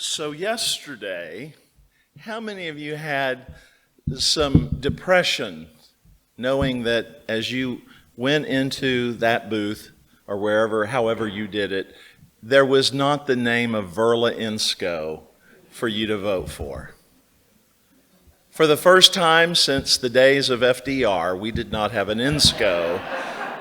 So yesterday, how many of you had some depression knowing that as you went into that booth or wherever, however you did it, there was not the name of Verla Insko for you to vote for? For the first time since the days of FDR, we did not have an Insko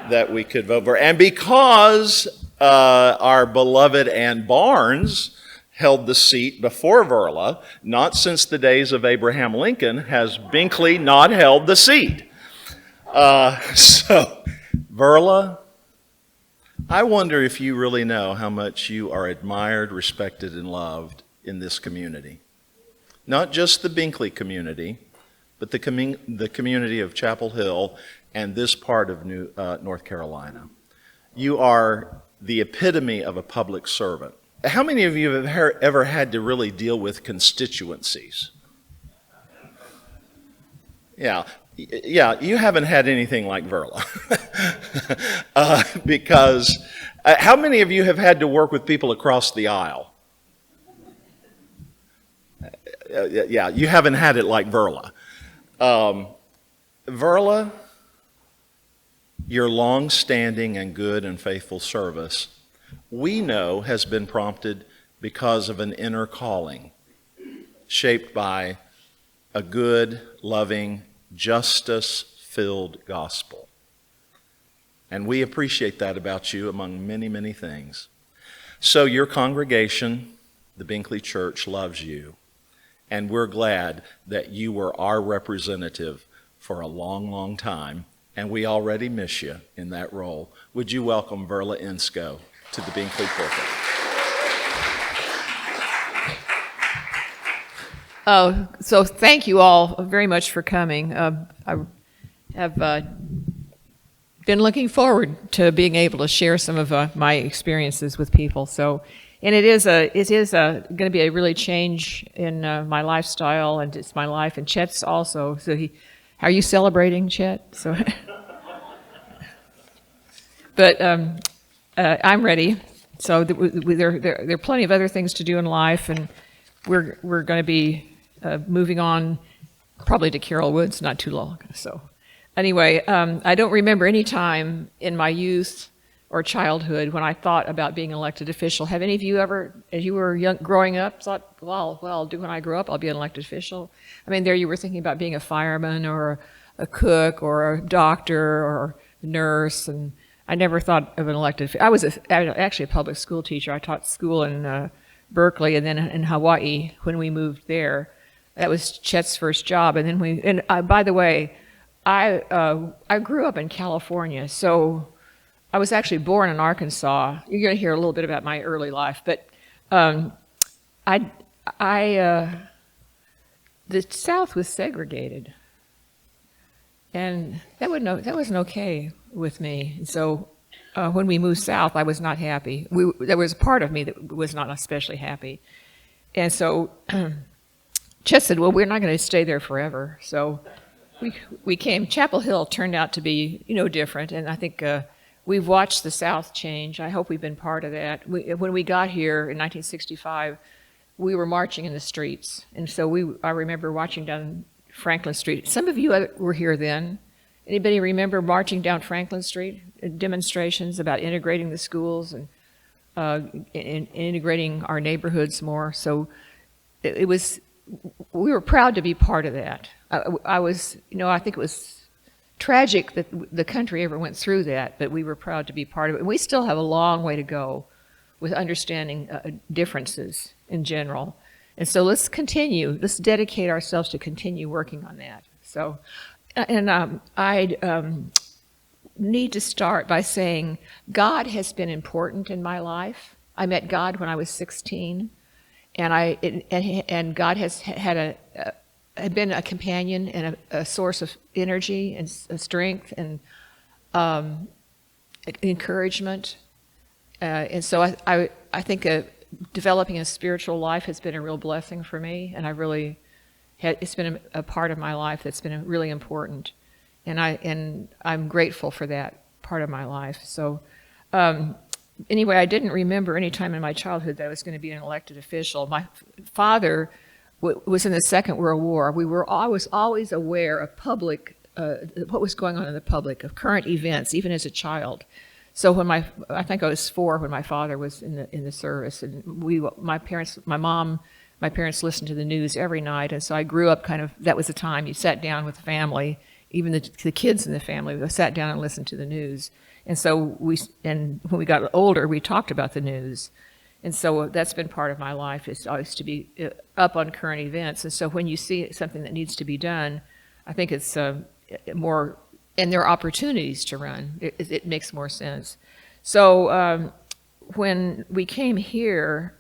that we could vote for. And because our beloved Ann Barnes held the seat before Verla, not since the days of Abraham Lincoln has Binkley not held the seat. So, Verla, I wonder if you really know how much you are admired, respected, and loved in this community. Not just the Binkley community, but the community of Chapel Hill and this part of North Carolina. You are the epitome of a public servant. How many of you have ever had to really deal with constituencies? Yeah, you haven't had anything like Verla. Because how many of you have had to work with people across the aisle? Yeah, you haven't had it like Verla. Verla, your long-standing and good and faithful service, we know has been prompted because of an inner calling shaped by a good, loving, justice-filled gospel. And we appreciate that about you among many, many things. So your congregation, the Binkley Church, loves you. And we're glad that you were our representative for a long, long time. And we already miss you in that role. Would you welcome Verla Insko to the Binkley pulpit? So thank you all very much for coming. I have been looking forward to being able to share some of my experiences with people. So, and it is going to be a really change in my lifestyle, and it's my life. And Chet's also. So are you celebrating, Chet? So, but I'm ready. So there are plenty of other things to do in life, and we're going to be moving on probably to Carroll Woods not too long. So anyway, I don't remember any time in my youth or childhood when I thought about being an elected official. Have any of you ever, as you were young, growing up, thought, well, when I grow up, I'll be an elected official? I mean, there you were thinking about being a fireman or a cook or a doctor or a nurse, and I never thought of an elected. I was actually a public school teacher. I taught school in Berkeley and then in Hawaii when we moved there. That was Chet's first job. And then by the way, I grew up in California, so I was actually born in Arkansas. You're going to hear a little bit about my early life, but the South was segregated, and that wasn't okay with me. So when we moved south, I was not happy. There was a part of me that was not especially happy. And so Chet said, well, we're not going to stay there forever. So we came. Chapel Hill turned out to be, different. And I think we've watched the South change. I hope we've been part of that. When we got here in 1965, we were marching in the streets. And so I remember marching down Franklin Street. Some of you were here then. Anybody remember marching down Franklin Street? Demonstrations about integrating the schools and integrating our neighborhoods more. So we were proud to be part of that. I think it was tragic that the country ever went through that, but we were proud to be part of it. And we still have a long way to go with understanding differences in general. And so let's continue. Let's dedicate ourselves to continue working on that. So, and I need to start by saying God has been important in my life. I met God when I was 16, and God has had been a companion and a source of energy and strength and encouragement. And so I think developing a spiritual life has been a real blessing for me, and it's been a part of my life that's been really important, and I'm grateful for that part of my life. So anyway, I didn't remember any time in my childhood that I was going to be an elected official. My father was in the Second World War. I was always aware of what was going on in the public, of current events, even as a child. So I think I was 4 when my father was in the service, and my parents listened to the news every night, and so I grew up that was the time you sat down with the family, even the kids in the family, we sat down and listened to the news. And so when we got older, we talked about the news. And so that's been part of my life, is always to be up on current events. And so when you see something that needs to be done, I think it's more, and there are opportunities to run. It makes more sense. So when we came here,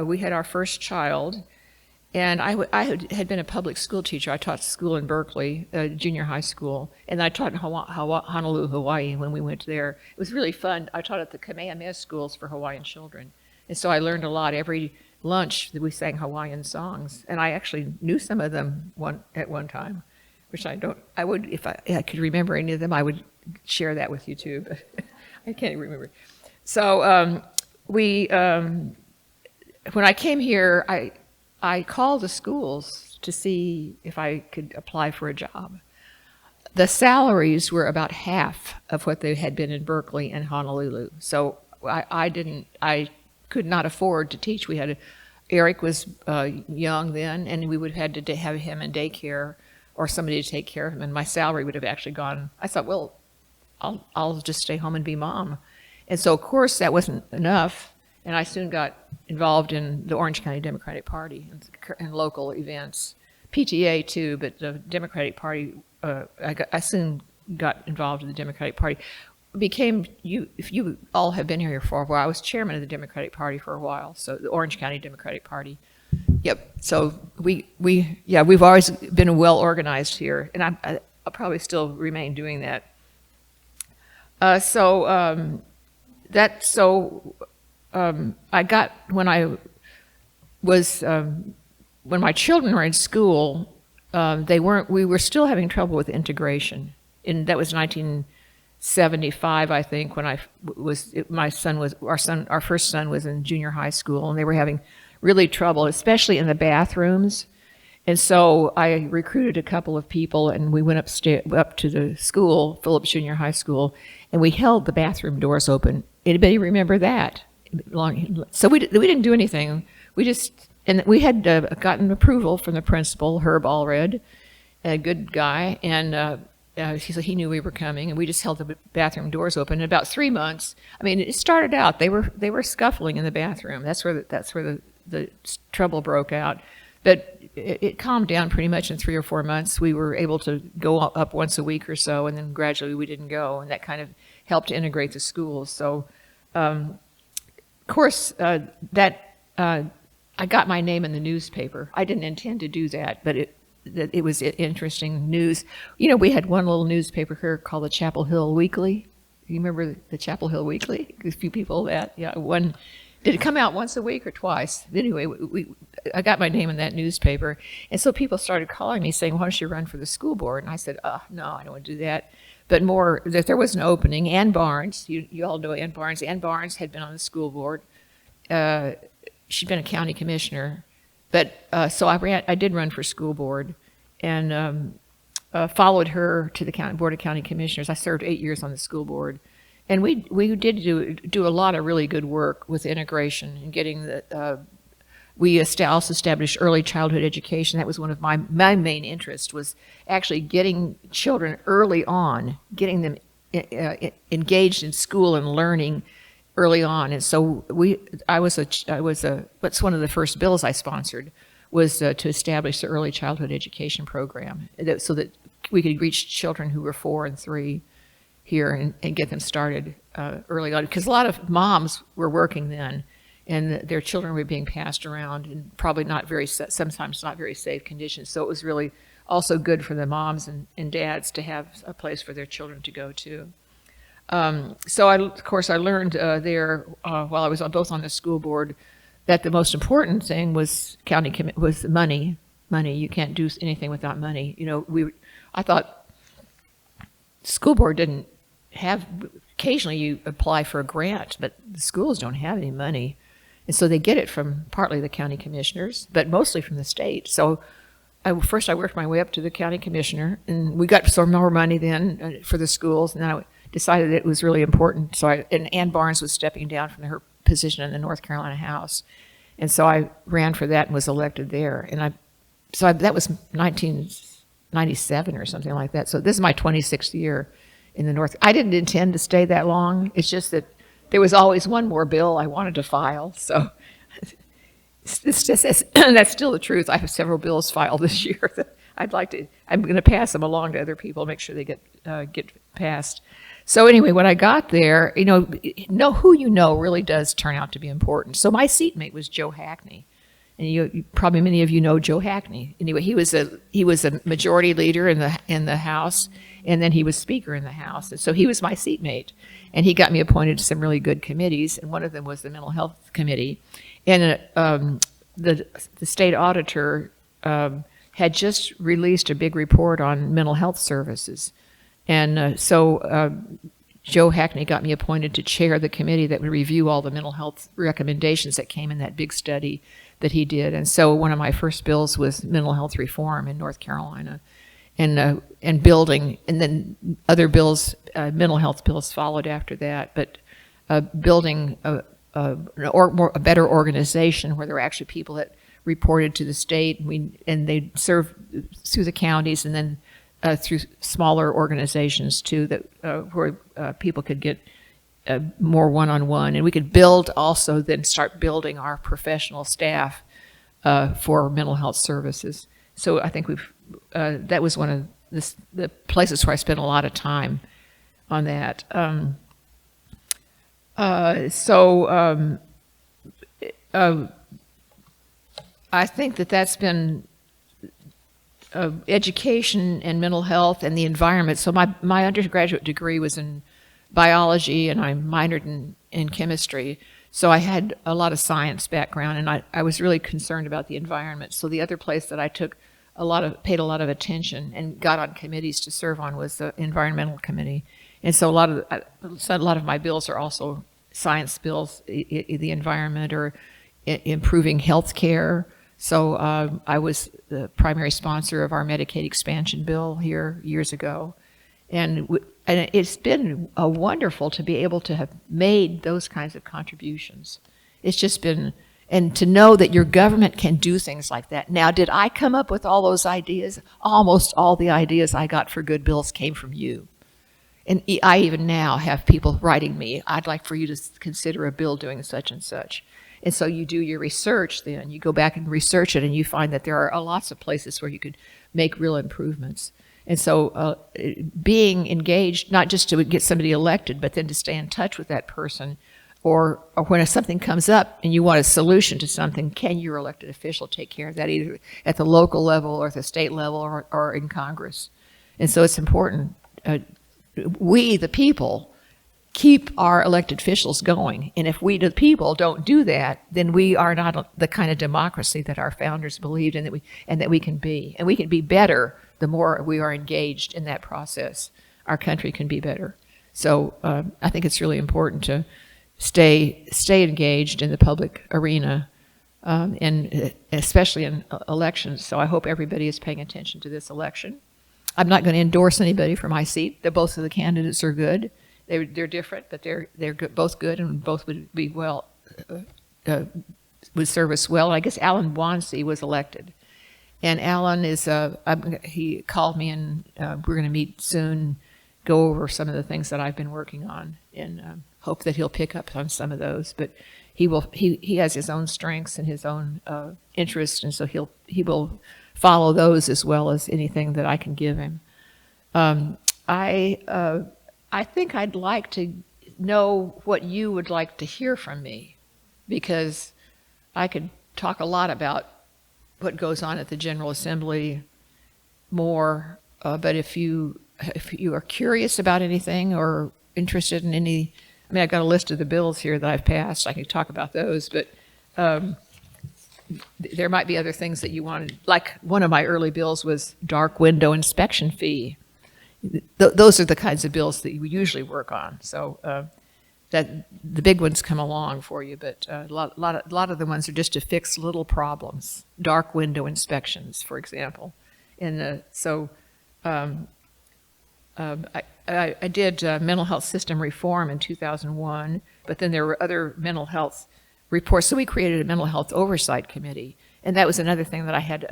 we had our first child, and I had been a public school teacher. I taught school in Berkeley, junior high school, and I taught in Honolulu, Hawaii when we went there. It was really fun. I taught at the Kamehameha schools for Hawaiian children. And so I learned a lot. Every lunch that we sang Hawaiian songs, and I actually knew some of them at one time, which if I could remember any of them, I would share that with you too, but I can't remember. So when I came here, I called the schools to see if I could apply for a job. The salaries were about half of what they had been in Berkeley and Honolulu. So I could not afford to teach. Eric was young then, and we would have had to have him in daycare or somebody to take care of him, and my salary would have actually gone. I thought, well, I'll just stay home and be mom. And so, of course, that wasn't enough, and I soon got involved in the Orange County Democratic Party and local events, PTA too, but the Democratic Party, I soon got involved in the Democratic Party. If you all have been here for a while, I was chairman of the Democratic Party for a while, so the Orange County Democratic Party. Yep. So we've always been well organized here, and I'll probably still remain doing that. I got when my children were in school, we were still having trouble with integration, and that was 1975, I think, when our first son was in junior high school, and they were having really trouble, especially in the bathrooms. And so I recruited a couple of people, and we went up to the school, Phillips Junior High School, and we held the bathroom doors open. Anybody remember that? So we didn't do anything. And we had gotten approval from the principal, Herb Allred, a good guy, and he knew we were coming, and we just held the bathroom doors open. In about 3 months, I mean, it started out, they were scuffling in the bathroom. That's where the trouble broke out. But it calmed down pretty much in 3 or 4 months. We were able to go up once a week or so, and then gradually we didn't go, and that kind of helped to integrate the schools. So, of course, I got my name in the newspaper. I didn't intend to do that, but it was interesting news. You know, we had one little newspaper here called the Chapel Hill Weekly. You remember the Chapel Hill Weekly? A few people that, yeah, one. Did it come out once a week or twice? Anyway, I got my name in that newspaper, and so people started calling me saying, "Why don't you run for the school board?" And I said, "No, I don't want to do that." But more that there was an opening. Ann Barnes, you all know Ann Barnes. Ann Barnes had been on the school board. She'd been a county commissioner, but so I did run for school board, and followed her to the board of county commissioners. I served 8 years on the school board. And we did do a lot of really good work with integration and getting we also established early childhood education. That was one of my main interests, was actually getting children early on, getting them engaged in school and learning early on. And so what's one of the first bills I sponsored was to establish the early childhood education program, so that we could reach children who were 4 and 3 here and get them started early on, because a lot of moms were working then, and their children were being passed around in probably sometimes not very safe conditions. So it was really also good for the moms and dads to have a place for their children to go to. So I learned there while I was both on the school board that the most important thing was was money. Money. You can't do anything without money. You know, I thought school board didn't have occasionally you apply for a grant, but the schools don't have any money. And so they get it from partly the county commissioners, but mostly from the state. So first I worked my way up to the county commissioner, and we got some more money then for the schools, and then I decided it was really important. So and Ann Barnes was stepping down from her position in the North Carolina House. And so I ran for that and was elected there. And that was 1997 or something like that. So this is my 26th year in the North. I didn't intend to stay that long. It's just that there was always one more bill I wanted to file. So it's just, that's still the truth. I have several bills filed this year that I'm going to pass them along to other people, make sure they get passed. So anyway, when I got there, know who you know really does turn out to be important. So my seatmate was Joe Hackney. And probably many of you know Joe Hackney. Anyway, he was a majority leader in the House, and then he was Speaker in the House. And so he was my seatmate, and he got me appointed to some really good committees, and one of them was the Mental Health Committee. And the state auditor had just released a big report on mental health services. And so Joe Hackney got me appointed to chair the committee that would review all the mental health recommendations that came in that big study that he did. And so one of my first bills was mental health reform in North Carolina, and building, and then other bills, mental health bills followed after that. But building a better organization where there were actually people that reported to the state, and they served through the counties, and then through smaller organizations too, that where people could get more one-on-one, and we could build also then start building our professional staff for mental health services. So I think that was one of the places where I spent a lot of time on that. I think that's been education and mental health and the environment. So my undergraduate degree was in biology, and I minored in chemistry. So I had a lot of science background, and I was really concerned about the environment. So the other place that I paid a lot of attention and got on committees to serve on was the environmental committee. And so a lot of my bills are also science bills, the environment, or improving health care. So I was the primary sponsor of our Medicaid expansion bill here years ago. And it's been wonderful to be able to have made those kinds of contributions. It's just been, and to know that your government can do things like that. Now, did I come up with all those ideas? Almost all the ideas I got for good bills came from you. And I even now have people writing me, I'd like for you to consider a bill doing such and such. And so you do your research then. You go back and research it, and you find that there are lots of places where you could make real improvements. And so being engaged, not just to get somebody elected, but then to stay in touch with that person, or when something comes up and you want a solution to something, can your elected official take care of that either at the local level or at the state level or in Congress? And so it's important. We, the people, keep our elected officials going. And if we, the people, don't do that, then we are not the kind of democracy that our founders believed in, that we can be. And we can be better the more we are engaged in that process. Our country can be better. So I think it's really important to stay engaged in the public arena, and especially in elections. So I hope everybody is paying attention to this election. I'm not going to endorse anybody for my seat. Both of the candidates are good. They're different, but they're both good, and both would be would serve us well. And I guess Alan Wansey was elected, and Alan is he called me, and we're going to meet soon, go over some of the things that I've been working on, and hope that he'll pick up on some of those. But he has his own strengths and his own interests, and so he will follow those as well as anything that I can give him. I think I'd like to know what you would like to hear from me, because I could talk a lot about what goes on at the General Assembly more, but if you are curious about anything or interested in any, I mean, I've got a list of the bills here that I've passed. I can talk about those, but there might be other things that you wanted. Like one of my early bills was dark window inspection fee. those are the kinds of bills that you usually work on. So that the big ones come along for you, but a lot of the ones are just to fix little problems, dark window inspections, for example. And I did mental health system reform in 2001, but then there were other mental health reports. So we created a mental health oversight committee, and that was another thing that I had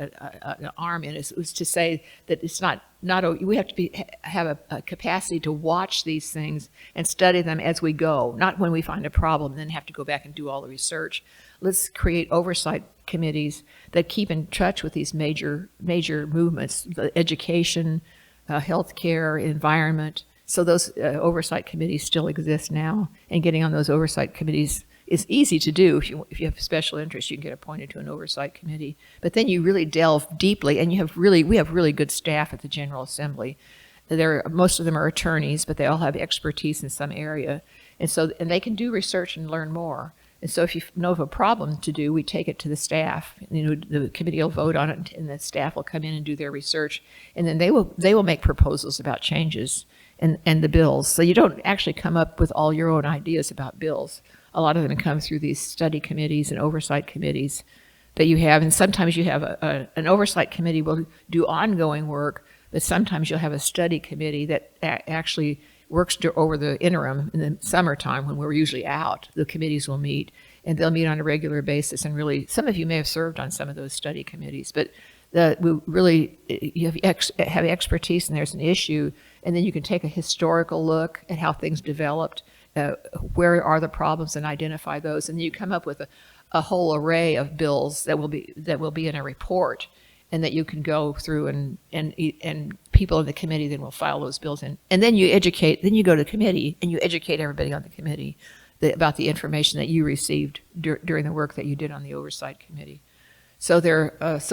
an arm in. It was to say that it's not we have to have a capacity to watch these things and study them as we go, not when we find a problem and then have to go back and do all the research. Let's create oversight committees that keep in touch with these major movements, education, healthcare, environment. So those oversight committees still exist now, and getting on those oversight committees is easy to do. If you have special interest, you can get appointed to an oversight committee. But then you really delve deeply, and we have really good staff at the General Assembly. Most of them are attorneys, but they all have expertise in some area, and they can do research and learn more. And so if you know of a problem to do, we take it to the staff. The committee will vote on it, and the staff will come in and do their research, and then they will make proposals about changes and the bills. So you don't actually come up with all your own ideas about bills. A lot of them come through these study committees and oversight committees that you have, and sometimes you have an oversight committee will do ongoing work, but sometimes you'll have a study committee that actually works over the interim in the summertime when we're usually out. The committees will meet, and they'll meet on a regular basis, and really, some of you may have served on some of those study committees, but you have expertise, and there's an issue, and then you can take a historical look at how things developed, where are the problems, and identify those, and you come up with a whole array of bills that will be in a report, and that you can go through, and people in the committee then will file those bills in, and then you go to the committee and you educate everybody on the committee about the information that you received during the work that you did on the oversight committee. So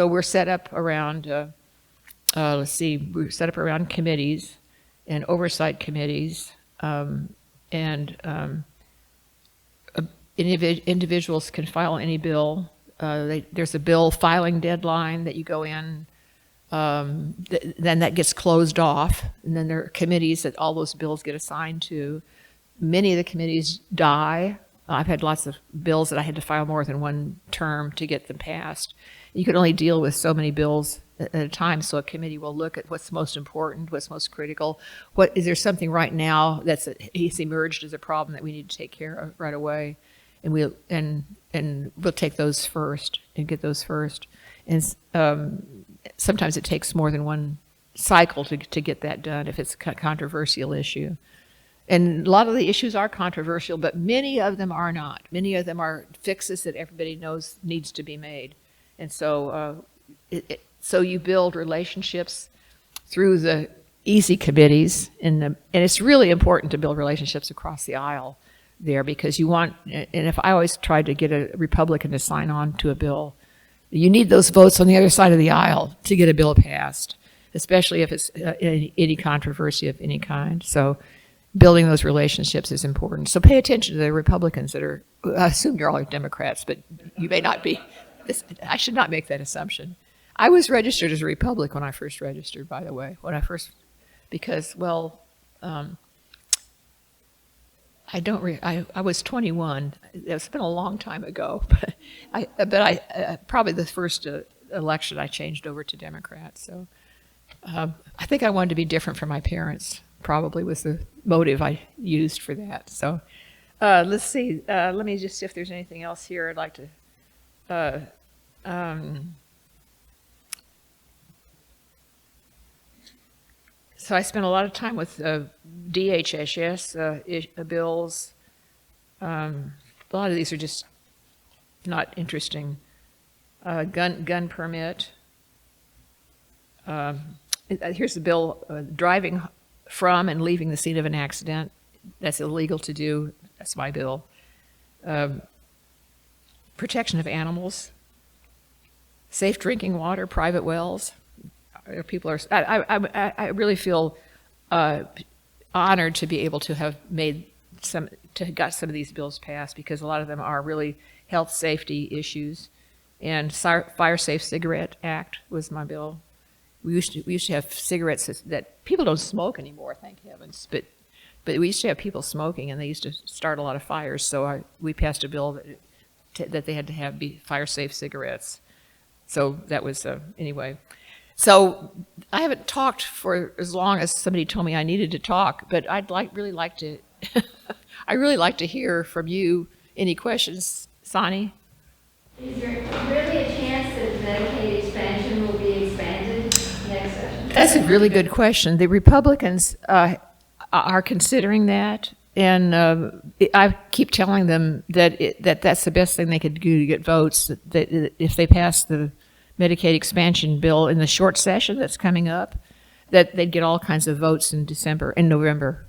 we're set up around we're set up around committees and oversight committees. Individuals can file any bill. There's a bill filing deadline that you go in. Then that gets closed off, and then there are committees that all those bills get assigned to. Many of the committees die. I've had lots of bills that I had to file more than one term to get them passed. You can only deal with so many bills at a time, so a committee will look at what's most important, what's most critical. Is there something right now that's emerged as a problem that we need to take care of right away, and we'll take those first and get those first. And sometimes it takes more than one cycle to get that done if it's a controversial issue. And a lot of the issues are controversial, but many of them are not. Many of them are fixes that everybody knows needs to be made. And so so you build relationships through the easy committees, and it's really important to build relationships across the aisle there, because and if I always tried to get a Republican to sign on to a bill, you need those votes on the other side of the aisle to get a bill passed, especially if it's any controversy of any kind. So building those relationships is important. So pay attention to the Republicans that are, I assume you're all Democrats, but you may not be. I should not make that assumption. I was registered as a Republican when I first registered, by the way, because I was 21. It's been a long time ago, but I probably the first election I changed over to Democrats. So I think I wanted to be different from my parents. Probably was the motive I used for that. So let's see. Let me just see if there's anything else here I'd like to. So I spent a lot of time with DHHS bills. A lot of these are just not interesting. Gun permit. Here's the bill, driving from and leaving the scene of an accident. That's illegal to do. That's my bill. Protection of animals. Safe drinking water, private wells. People are. I really feel honored to be able to have got some of these bills passed, because a lot of them are really health safety issues. And Fire Safe Cigarette Act was my bill. we used to have cigarettes that people don't smoke anymore, thank heavens. But we used to have people smoking, and they used to start a lot of fires. So we passed a bill that they had to be fire-safe cigarettes. So that was anyway. So I haven't talked for as long as somebody told me I needed to talk, but I'd really like to. I really like to hear from you. Any questions, Sonny? Is there really a chance that Medicaid expansion will be expanded next session? That's a really good question. The Republicans are considering that, and I keep telling them that that's the best thing they could do to get votes. That if they pass the Medicaid expansion bill in the short session that's coming up, that they'd get all kinds of votes in November,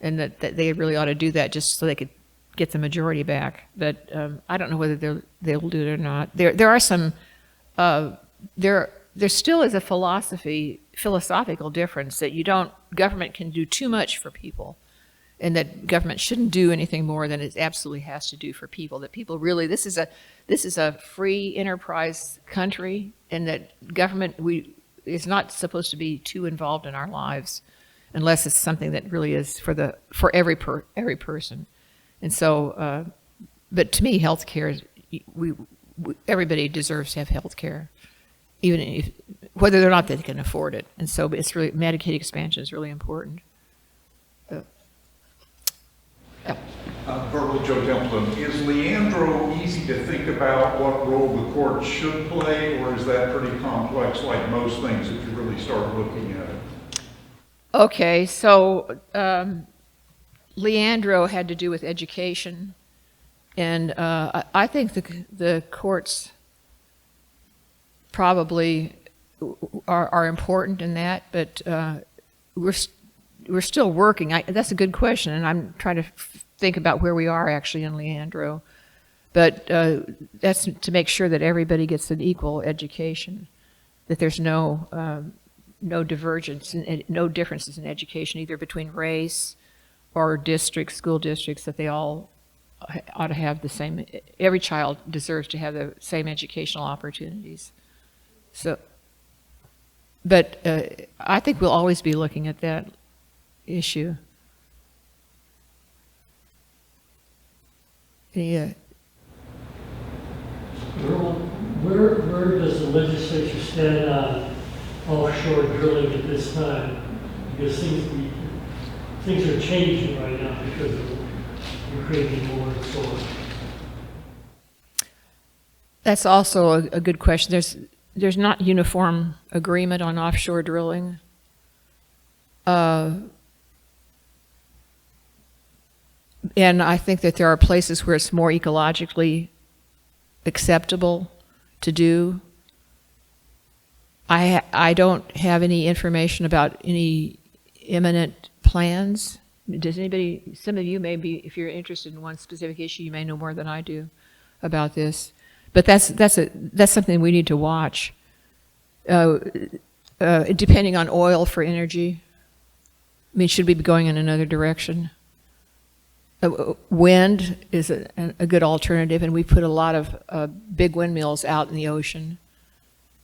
and that they really ought to do that just so they could get the majority back. But I don't know whether they'll do it or not. There are some there still is a philosophical difference that government can do too much for people, and that government shouldn't do anything more than it absolutely has to do for people. That people really, this is a free enterprise country, and that government is not supposed to be too involved in our lives, unless it's something that really is for every person. And so, but to me, health care, everybody deserves to have health care, even whether or not they can afford it. And so it's really, Medicaid expansion is really important. Verla, Joe Templeton, is Leandro easy to think about what role the court should play, or is that pretty complex like most things if you really start looking at it? Okay, so Leandro had to do with education, and I think the courts probably are important in that, but we're still working. That's a good question, and I'm trying to think about where we are actually in Leandro. But that's to make sure that everybody gets an equal education, that there's no divergence, no differences in education, either between race or school districts, that they all ought to have the same, every child deserves to have the same educational opportunities. So, but I think we'll always be looking at that issue. Yeah. Where does the legislature stand on offshore drilling at this time? Because things are changing right now because of Ukrainian war and so on. That's also a good question. There's not uniform agreement on offshore drilling. And I think that there are places where it's more ecologically acceptable to do. I don't have any information about any imminent plans. Does anybody, some of you may be, if you're interested in one specific issue, you may know more than I do about this. But that's something we need to watch. Depending on oil for energy, I mean, should we be going in another direction? Wind is a good alternative, and we put a lot of big windmills out in the ocean,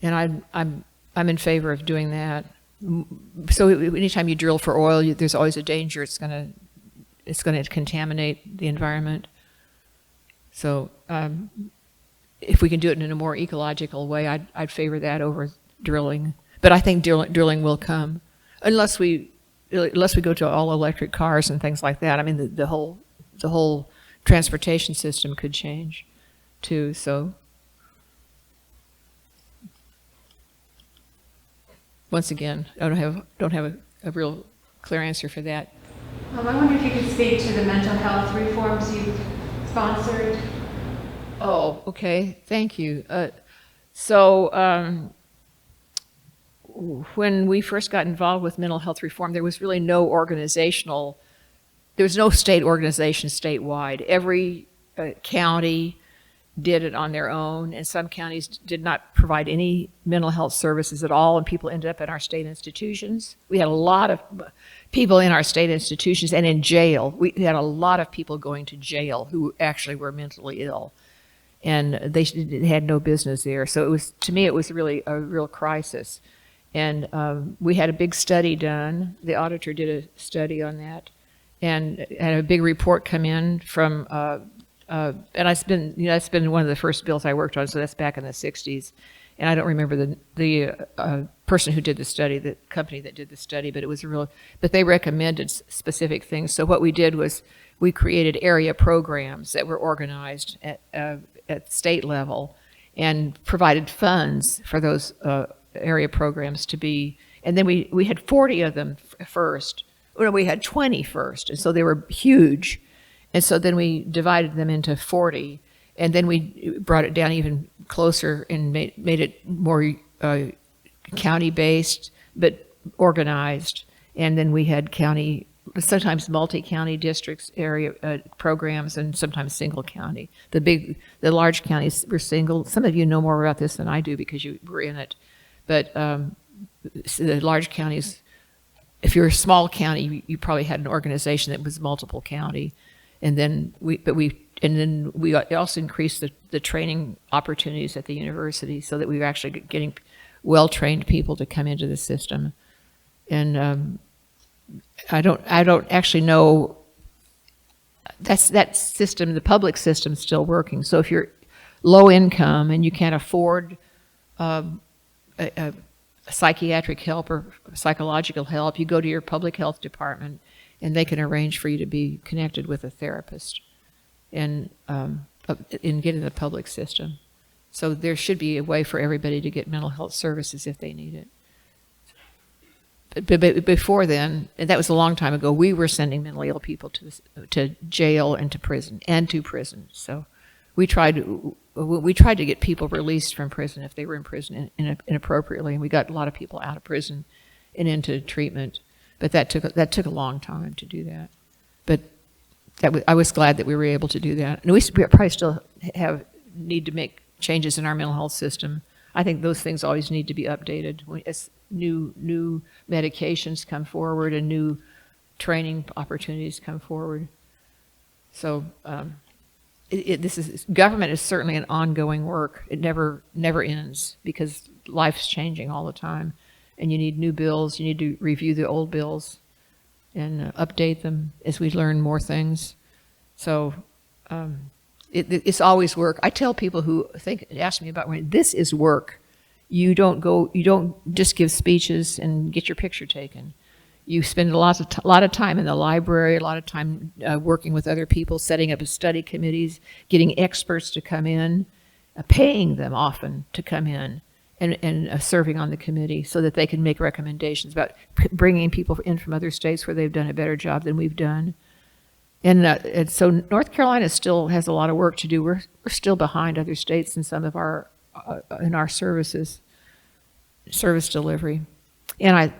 and I'm in favor of doing that. So anytime you drill for oil, there's always a danger it's going to contaminate the environment. So if we can do it in a more ecological way, I'd favor that over drilling. But I think drilling will come, unless we go to all electric cars and things like that. I mean, the whole transportation system could change too. So once again, I don't have a real clear answer for that. I wonder if you could speak to the mental health reforms you've sponsored. Oh, okay. Thank you. So when we first got involved with mental health reform, there was really no state organization statewide. Every county did it on their own, and some counties did not provide any mental health services at all, and people ended up in our state institutions. We had a lot of people in our state institutions and in jail. We had a lot of people going to jail who actually were mentally ill, and they had no business there. So it was, to me, it was really a real crisis. And we had a big study done. The auditor did a study on that, and had a big report come in from. And that's been one of the first bills I worked on. So that's back in the '60s, and I don't remember the person who did the study, the company that did the study, but it was but they recommended specific things. So what we did was we created area programs that were organized at state level, and provided funds for those area programs to be, and then we had 40 of them first. Well, we had 20 first, and so they were huge. And so then we divided them into 40, and then we brought it down even closer and made it more county-based, but organized. And then we had sometimes multi-county districts, area programs, and sometimes single county. The large counties were single. Some of you know more about this than I do because you were in it. But the large counties, if you're a small county, you probably had an organization that was multiple county. And then we also increased the training opportunities at the university so that we were actually getting well-trained people to come into the system. And I don't actually know, that system, the public system, is still working. So if you're low income and you can't afford a psychiatric help or psychological help, you go to your public health department, and they can arrange for you to be connected with a therapist and get in the public system. So there should be a way for everybody to get mental health services if they need it. But before then, and that was a long time ago, we were sending mentally ill people to jail and to prison. So we tried to get people released from prison if they were in prison inappropriately, and we got a lot of people out of prison and into treatment. But that took a long time to do that. But I was glad that we were able to do that. And we probably still need to make changes in our mental health system. I think those things always need to be updated as new medications come forward and new training opportunities come forward. So government is certainly an ongoing work. It never ends because life's changing all the time. And you need new bills. You need to review the old bills and update them as we learn more things. So it's always work. I tell people who ask me about this is work. You don't just give speeches and get your picture taken. You spend a lot of time in the library, a lot of time working with other people, setting up study committees, getting experts to come in, paying them often to come in. And serving on the committee so that they can make recommendations about bringing people in from other states where they've done a better job than we've done. And so North Carolina still has a lot of work to do. We're still behind other states in some of our service delivery. And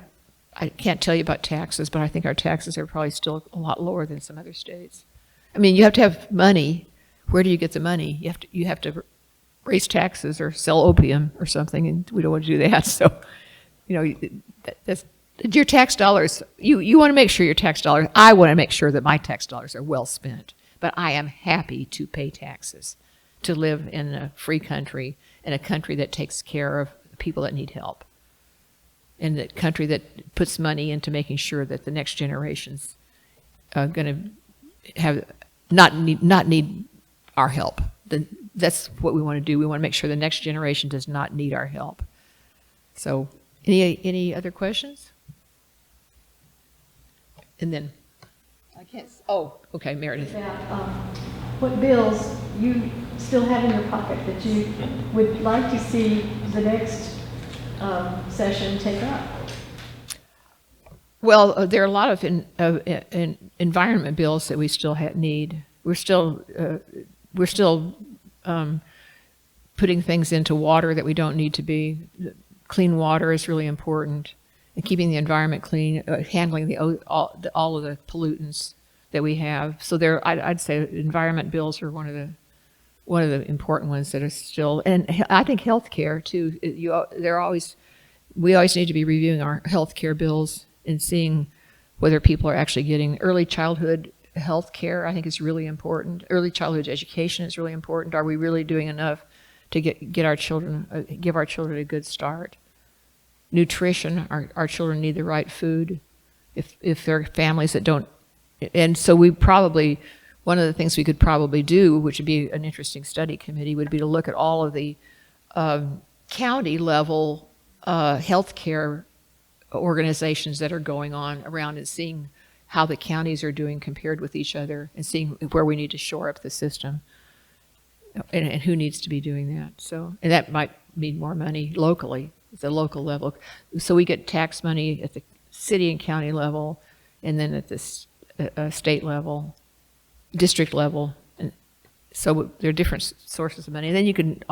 I can't tell you about taxes, but I think our taxes are probably still a lot lower than some other states. I mean, you have to have money. Where do you get the money? You have to raise taxes or sell opium or something, and we don't want to do that. So, that's your tax dollars. You want to make sure your tax dollars. I want to make sure that my tax dollars are well spent. But I am happy to pay taxes, to live in a free country, in a country that takes care of people that need help, and a country that puts money into making sure that the next generation's going to have not need our help. That's what we want to do. We want to make sure the next generation does not need our help. So, any other questions? And then, I can't. Oh, okay, Meredith. About what bills you still have in your pocket that you would like to see the next session take up? Well, there are a lot of environment bills that we still need. We're still putting things into water that we don't need to be. Clean water is really important, and keeping the environment clean, handling all of the pollutants that we have. So I'd say environment bills are one of the important ones that are still, and I think healthcare too. We always need to be reviewing our healthcare bills and seeing whether people are actually getting early childhood health care. I think is really important. Early childhood education is really important. Are we really doing enough to give our children a good start? nutrition. Our children need the right food. If there are families that don't, and so we probably, one of the things we could probably do, which would be an interesting study committee, would be to look at all of the county level healthcare organizations that are going on around and seeing how the counties are doing compared with each other and seeing where we need to shore up the system and who needs to be doing that. So, and that might mean more money locally, at the local level. So we get tax money at the city and county level, and then at the state level, district level. And so there are different sources of money. And then you can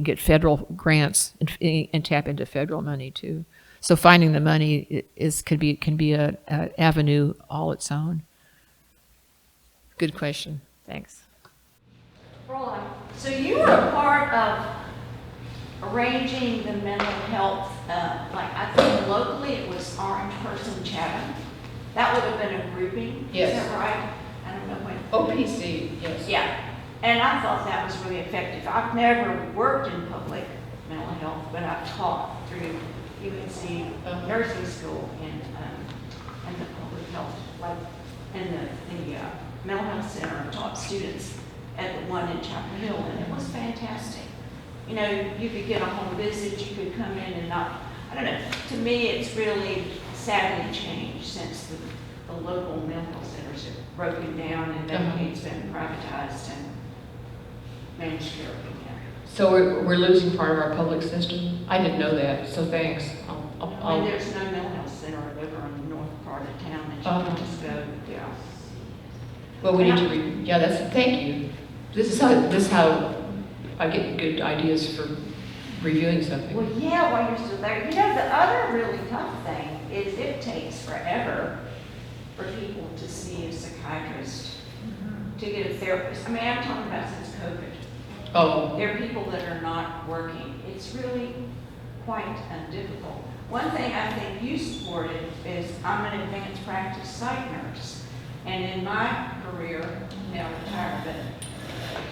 get federal grants and tap into federal money too. So finding the money can be a avenue all its own. Good question. Thanks. Verla, so you were a part of arranging the mental health, like I think locally it was Orange Person Chatham. That would have been a grouping, Yes. is that right? I don't know when. OPC, yes. Yeah, and I thought that was really effective. I've never worked in public mental health, but I've taught through UNC nursing school and the public health, like in the mental health center. I taught students at the one in Chapel Hill, and it was fantastic. You know, you could get a home visit, you could come in and not, I don't know, to me it's really sadly changed since the local mental health centers have broken down and Medicaid's been privatized and managed care. So we're losing part of our public system? I didn't know that, so thanks. I mean, there's no mental health center over in the north part of town that you can just go, yeah. Well, we need to, thank you. This is how I get good ideas for reviewing something. Well, yeah, while you're still there. You know, the other really tough thing is it takes forever for people to see a psychiatrist, to get a therapist. I mean, I'm talking about since COVID. Oh, There are people that are not working. It's really quite difficult. One thing I think you supported is I'm an advanced practice psych nurse. And in my career, now retired, but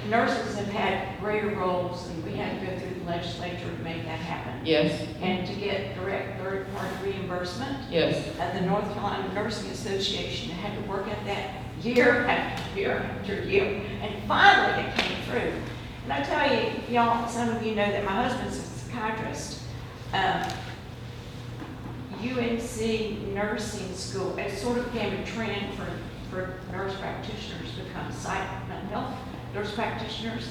nurses have had greater roles, and we had to go through the legislature to make that happen. yes, And to get direct third-party reimbursement. yes. At the North Carolina Nursing Association, had to work at that year after year after year, and finally it came through. And I tell you, y'all, some of you know that my husband's a psychiatrist. UNC nursing school, it sort of became a trend for nurse practitioners to become psych mental health nurse practitioners.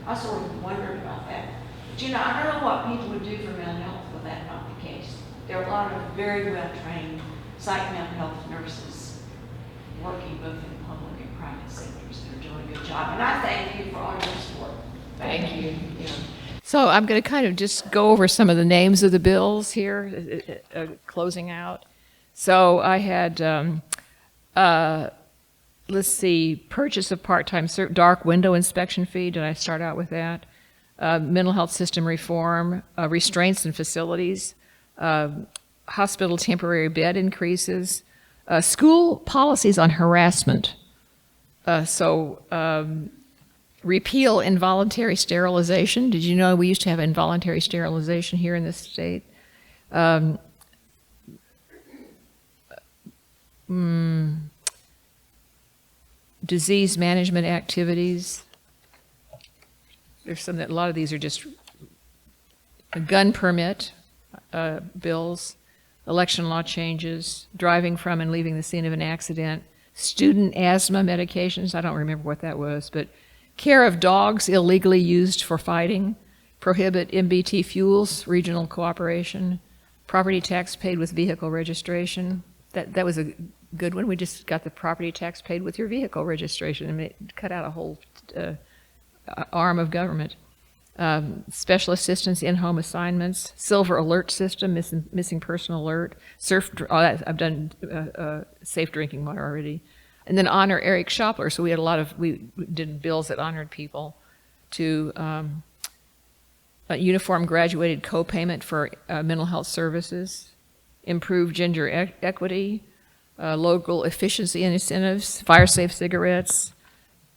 I sort of wondered about that. But you know, I don't know what people would do for mental health with that not the case. There are a lot of very well-trained psych mental health nurses working both in public and private sectors that are doing a good job. And I thank you for all your support. Thank you. Yeah. So I'm going to kind of just go over some of the names of the bills here, closing out. So I had, let's see, purchase of part-time dark window inspection fee. Did I start out with that? Mental health system reform, restraints in facilities, hospital temporary bed increases, school policies on harassment. Repeal involuntary sterilization. Did you know we used to have involuntary sterilization here in this state? Disease management activities. There's a lot of these are just a gun permit bills, election law changes, driving from and leaving the scene of an accident, student asthma medications. I don't remember what that was, but care of dogs illegally used for fighting, prohibit MBT fuels, regional cooperation, property tax paid with vehicle registration. That was a good one. We just got the property tax paid with your vehicle registration. I mean, it cut out a whole arm of government. Special assistance in-home assignments, silver alert system, missing person alert, I've done safe drinking water already. And then honor Eric Schopler. So we did bills that honored people to uniform graduated co-payment for mental health services, improve gender equity, local efficiency incentives, fire safe cigarettes,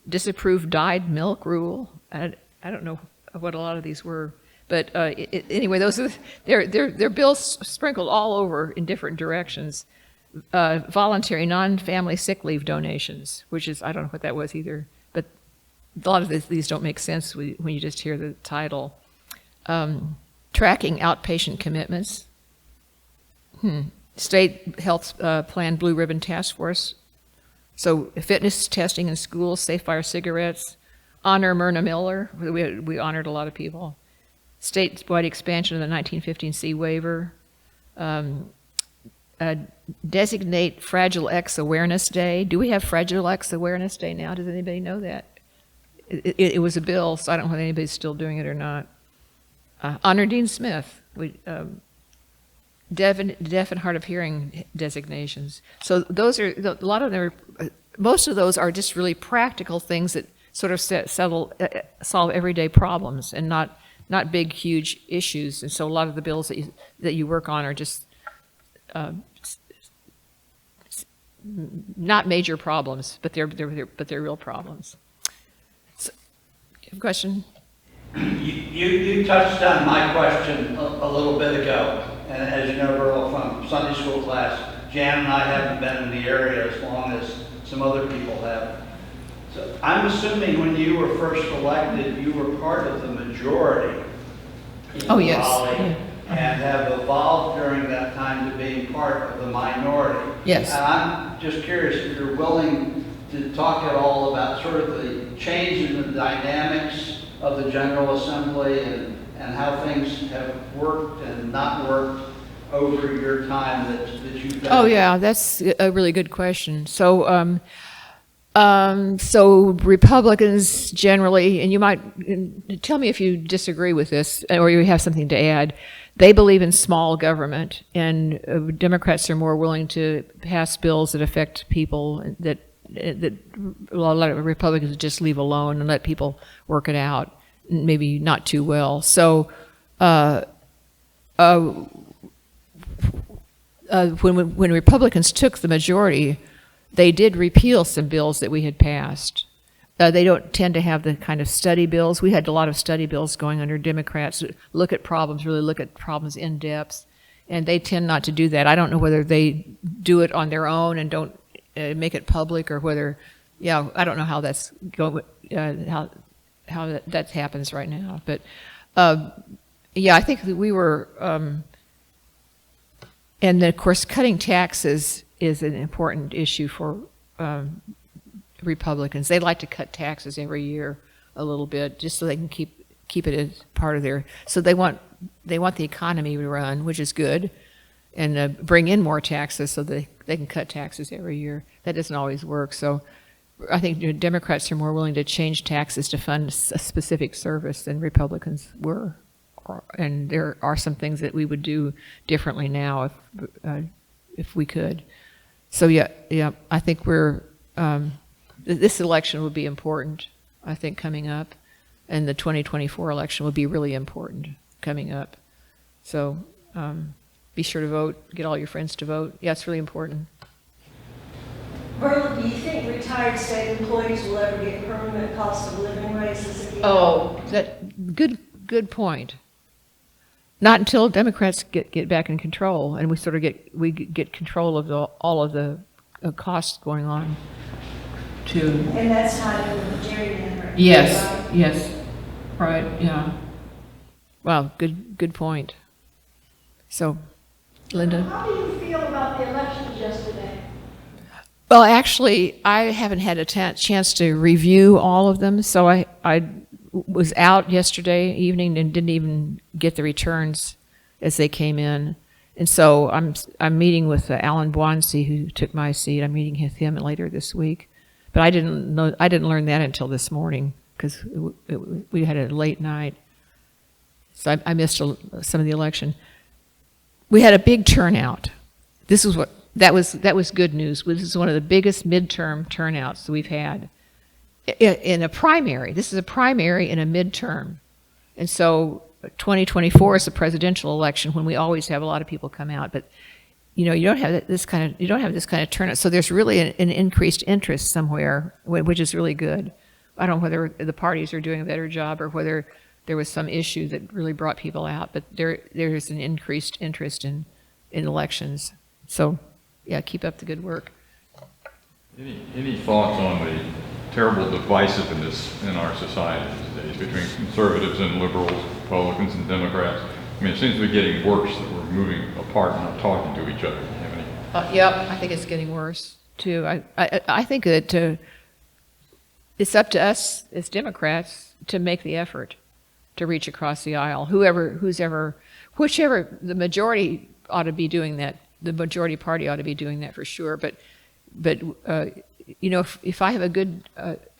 disapprove dyed milk rule. I don't know what a lot of these were. But anyway, those are they're bills sprinkled all over in different directions. Voluntary non-family sick leave donations, which is, I don't know what that was either, but a lot of these don't make sense when you just hear the title. Tracking outpatient commitments. State health plan blue ribbon task force. So fitness testing in schools, safe fire cigarettes. Honor Myrna Miller. We honored a lot of people. Statewide expansion of the 1915C waiver. Designate Fragile X Awareness Day. Do we have Fragile X Awareness Day now? Does anybody know that? It was a bill, so I don't know if anybody's still doing it or not. Honor Dean Smith. Deaf and hard of hearing designations. So those are, a lot of them are, most of those are just really practical things that sort of solve everyday problems and not big, huge issues. And so a lot of the bills that you work on are just not major problems, but they're real problems. So, you have a question? You touched on my question a little bit ago, and as you know, Verla, from Sunday school class, Jan and I haven't been in the area as long as some other people have. So I'm assuming when you were first elected, you were part of the majority in Yes. Raleigh, Yeah. and have evolved during that time to being part of the minority. Yes. And I'm just curious if you're willing to talk at all about sort of the change in the dynamics of the General Assembly and how things have worked and not worked over your time that you've been. Oh yeah, that's a really good question. So so Republicans generally, and you might tell me if you disagree with this or you have something to add, they believe in small government, and Democrats are more willing to pass bills that affect people that a lot of Republicans just leave alone and let people work it out, maybe not too well. So when Republicans took the majority, they did repeal some bills that we had passed. They don't tend to have the kind of study bills. We had a lot of study bills going under Democrats, look at problems in depth, and they tend not to do that. I don't know whether they do it on their own and don't make it public, or whether, I don't know how that's going, how that happens right now. But I think that we were, and then of course cutting taxes is an important issue for Republicans. They like to cut taxes every year a little bit, just so they can keep it as part of their. So they want the economy to run, which is good, and bring in more taxes so they can cut taxes every year. That doesn't always work. So I think Democrats are more willing to change taxes to fund a specific service than Republicans were, and there are some things that we would do differently now if we could. So I think we're. This election will be important, I think, coming up, and the 2024 election will be really important coming up. So be sure to vote, get all your friends to vote. Yeah, it's really important. Verla, do you think retired state employees will ever get permanent cost of living raises again? Oh, good point. Not until Democrats get back in control, and we sort of get control of all of the costs going on. And that's tied in with the gerrymandering. Yes, right, yeah. Wow, good point. So, Linda? How do you feel about the elections yesterday? Well, actually, I haven't had a chance to review all of them, so I was out yesterday evening and didn't even get the returns as they came in. And so I'm meeting with Alan Bwansey, who took my seat. I'm meeting with him later this week. But I didn't learn that until this morning, because we had a late night. So I missed some of the election. We had a big turnout. That was good news. This is one of the biggest midterm turnouts that we've had in a primary. This is a primary in a midterm, and so 2024 is a presidential election when we always have a lot of people come out. But you don't have this kind of turnout. So there's really an increased interest somewhere, which is really good. I don't know whether the parties are doing a better job or whether there was some issue that really brought people out, but there is an increased interest in elections. So, yeah, keep up the good work. Any thoughts on the terrible divisiveness in our society these days between conservatives and liberals, Republicans and Democrats? I mean, it seems to be getting worse, that we're moving apart and not talking to each other. Do you have any? Yep, I think it's getting worse too. I think that it's up to us as Democrats to make the effort to reach across the aisle. Whichever, the majority ought to be doing that. The majority party ought to be doing that for sure. But you know, if I have a good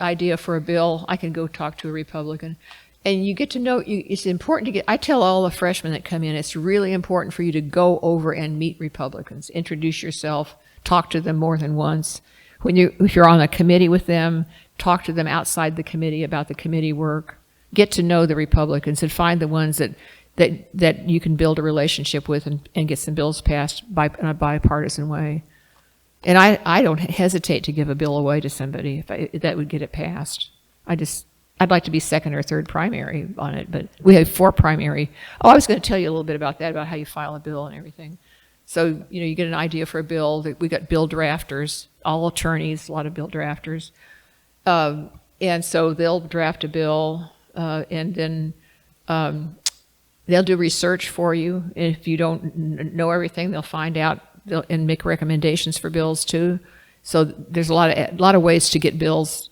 idea for a bill, I can go talk to a Republican. And you get to know, it's important to get, I tell all the freshmen that come in, it's really important for you to go over and meet Republicans, introduce yourself, talk to them more than once. If you're on a committee with them, talk to them outside the committee about the committee work. Get to know the Republicans and find the ones that you can build a relationship with and get some bills passed in a bipartisan way. And I don't hesitate to give a bill away to somebody if that would get it passed. I'd like to be second or third primary on it, but we have 4 primary. Oh, I was going to tell you a little bit about that, about how you file a bill and everything. So, you know, you get an idea for a bill. We got bill drafters, all attorneys, a lot of bill drafters. And so they'll draft a bill, and then they'll do research for you. And if you don't know everything, they'll find out and make recommendations for bills too. So there's a lot of ways to get bills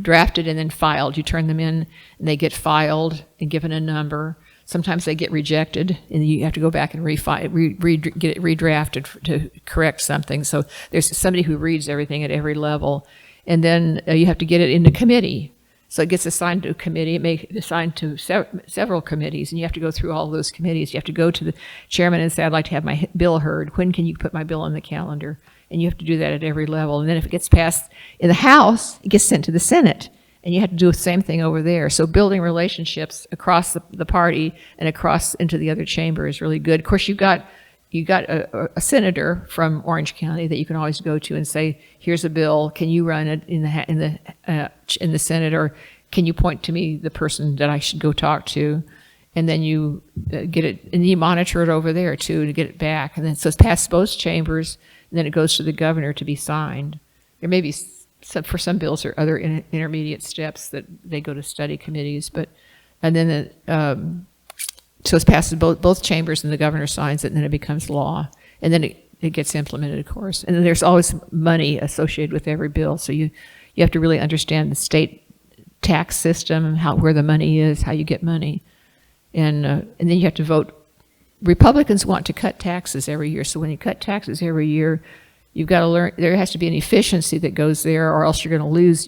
drafted and then filed. You turn them in, and they get filed and given a number. Sometimes they get rejected, and you have to go back and get it redrafted to correct something. So there's somebody who reads everything at every level, and then you have to get it into committee. So it gets assigned to a committee. It may be assigned to several committees, and you have to go through all of those committees. You have to go to the chairman and say, I'd like to have my bill heard. When can you put my bill on the calendar? And you have to do that at every level. And then if it gets passed in the House, it gets sent to the Senate. And you have to do the same thing over there. So building relationships across the party and across into the other chamber is really good. Of course, you got a senator from Orange County that you can always go to and say, "Here's a bill. Can you run it in the Senate, or can you point to me the person that I should go talk to?" And then you get it, and you monitor it over there too to get it back. And then so it's passed both chambers, and then it goes to the governor to be signed. There may be for some bills or other intermediate steps that they go to study committees, and then so it's passed in both chambers, and the governor signs it, and then it becomes law, and then it gets implemented, of course. And then there's always money associated with every bill, so you have to really understand the state tax system, where the money is, how you get money, and then you have to vote. Republicans want to cut taxes every year, so when you cut taxes every year, you've got to learn, there has to be an efficiency that goes there, or else you're going to lose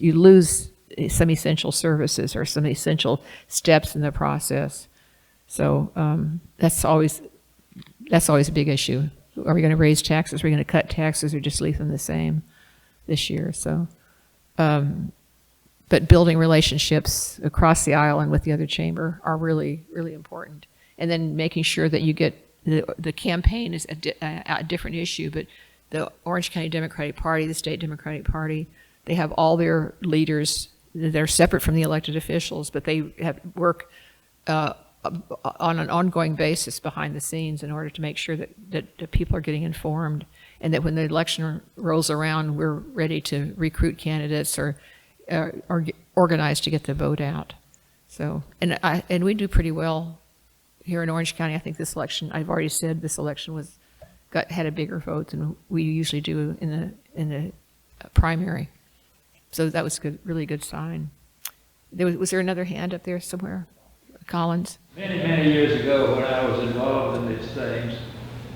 some essential services or some essential steps in the process. So that's always a big issue. Are we going to raise taxes? Are we going to cut taxes, or just leave them the same this year? So, but building relationships across the aisle and with the other chamber are really, really important. And then making sure that you get the campaign is a different issue, but the Orange County Democratic Party, the State Democratic Party, they have all their leaders. They're separate from the elected officials, but they have work on an ongoing basis behind the scenes in order to make sure that people are getting informed, and that when the election rolls around, we're ready to recruit candidates or organize to get the vote out. So, and we do pretty well here in Orange County. I think this election, I've already said, this election had a bigger vote than we usually do in the primary. So that was good, really good sign. Was there another hand up there somewhere? Collins? Many, many years ago, when I was involved in these things,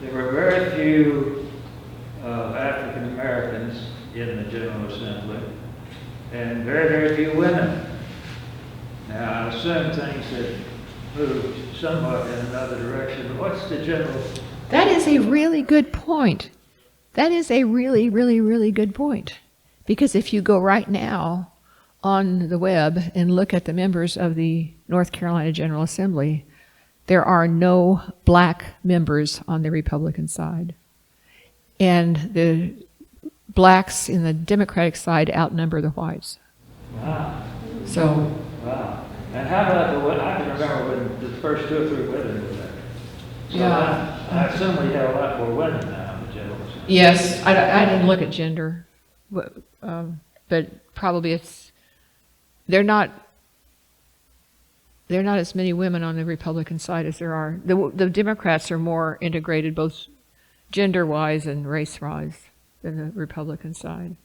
there were very few African Americans in the General Assembly, and very, very few women. Now, I assume things had moved somewhat in another direction, but what's the general? That is a really good point. That is a really, really, really good point. Because if you go right now on the web and look at the members of the North Carolina General Assembly, there are no black members on the Republican side. And the blacks in the Democratic side outnumber the whites. Wow. So, wow. And how about the, I can remember when the first 2 or 3 women were there. So Yeah. I assume we have a lot more women now in the General Assembly. Yes, I didn't look at gender, but probably they're not as many women on the Republican side as there are. The Democrats are more integrated both gender-wise and race-wise than the Republican side.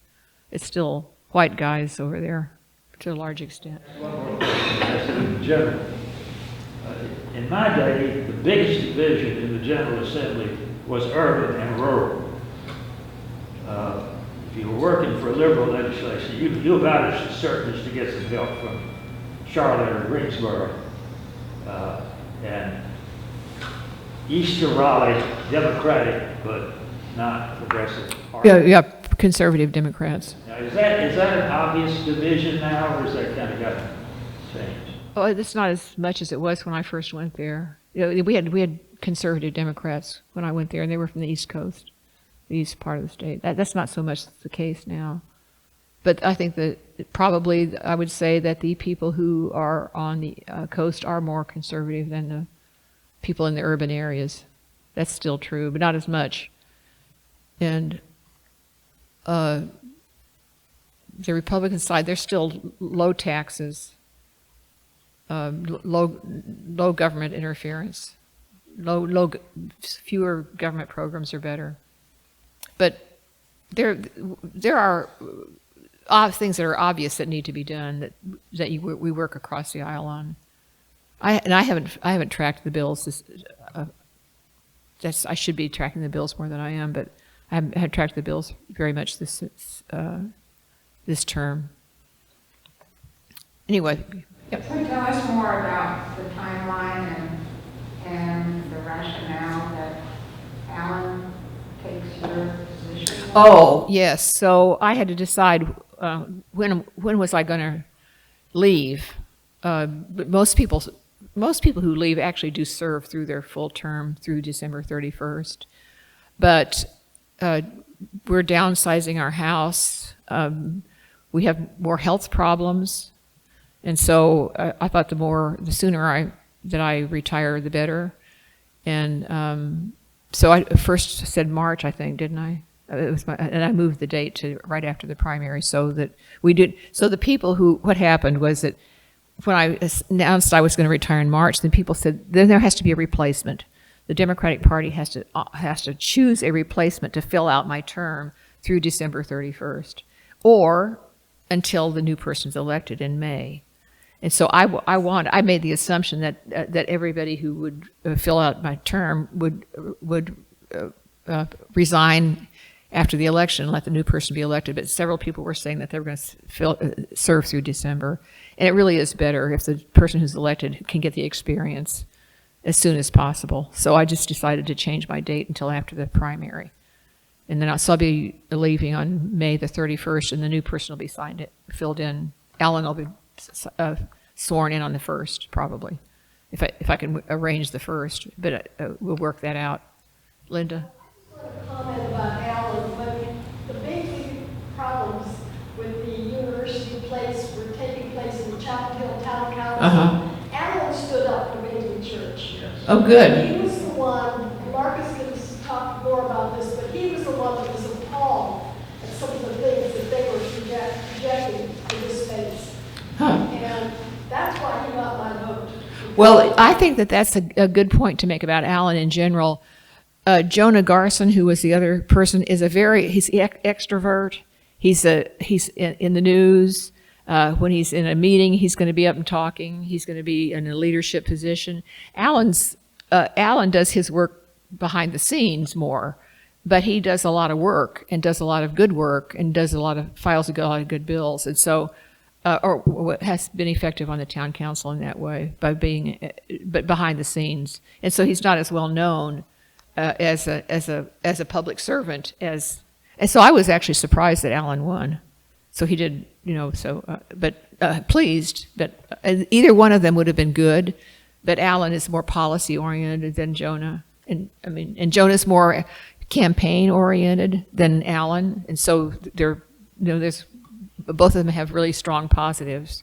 It's still white guys over there to a large extent. In general, in my day, the biggest division in the General Assembly was urban and rural. If you were working for a liberal legislation, you about as certain as to get some help from Charlotte or Greensboro. And Eastern Raleigh, Democratic, but not progressive. Yeah, conservative Democrats. Now, is that an obvious division now, or is that kind of got changed? Oh, it's not as much as it was when I first went there. You know, we had conservative Democrats when I went there, and they were from the East Coast, the east part of the state. That's not so much the case now. But I think that probably I would say that the people who are on the coast are more conservative than the people in the urban areas. That's still true, but not as much. And the Republican side, there's still low taxes, low government interference, fewer government programs are better. But there are things that are obvious that need to be done that we work across the aisle on. I haven't tracked the bills. I should be tracking the bills more than I am, but I haven't tracked the bills very much this term. Anyway, yep. Can you tell us more about the timeline and the rationale that Alan takes your position? Oh, yes. So I had to decide when was I going to leave. But most people who leave actually do serve through their full term through December 31st. But we're downsizing our house. We have more health problems. And so I thought the sooner that I retire, the better. And so I first said March, I think, didn't I? And I moved the date to right after the primary so that we did. So the people what happened was that when I announced I was going to retire in March, then people said, then there has to be a replacement. The Democratic Party has to choose a replacement to fill out my term through December 31st, or until the new person's elected in May. And so I made the assumption that everybody who would fill out my term would resign after the election and let the new person be elected. But several people were saying that they were going to serve through December. And it really is better if the person who's elected can get the experience as soon as possible. So I just decided to change my date until after the primary. And then I'll be leaving on May the 31st, and the new person will be filled in. Alan will be sworn in on the 1st, probably, if I can arrange the 1st. But we'll work that out. Linda? Comment about Alan. When the big problems with the university place were taking place in Chapel Hill Town Council, Alan stood up for Binkley Church. Oh, good. He was the one, Marcus can talk more about this, but he was the one that was appalled at some of the things that they were projecting in this space. And that's why he got my vote. Well, I think that's a good point to make about Alan in general. Jonah Garson, who was the other person, he's extrovert. He's in the news. When he's in a meeting, he's going to be up and talking. He's going to be in a leadership position. Alan does his work behind the scenes more, but he does a lot of work and does a lot of good work and files a lot of good bills. And so, or has been effective on the town council in that way but behind the scenes. And so he's not as well known as a public servant and so I was actually surprised that Alan won. So he did, but pleased. But either one of them would have been good. But Alan is more policy oriented than Jonah, and Jonah's more campaign oriented than Alan. And so there's both of them have really strong positives.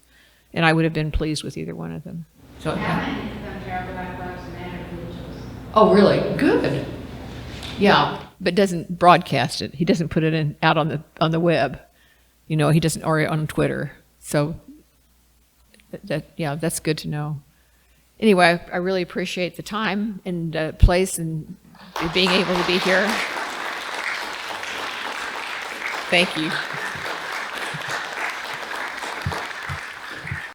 and I would have been pleased with either one of them. So, Alan has done terrible backlogs and individuals. Oh, really? Good. Yeah. but doesn't broadcast it. He doesn't put it out on the web. You know, he doesn't, or on Twitter. So that's good to know. Anyway, I really appreciate the time and place and being able to be here. Thank you.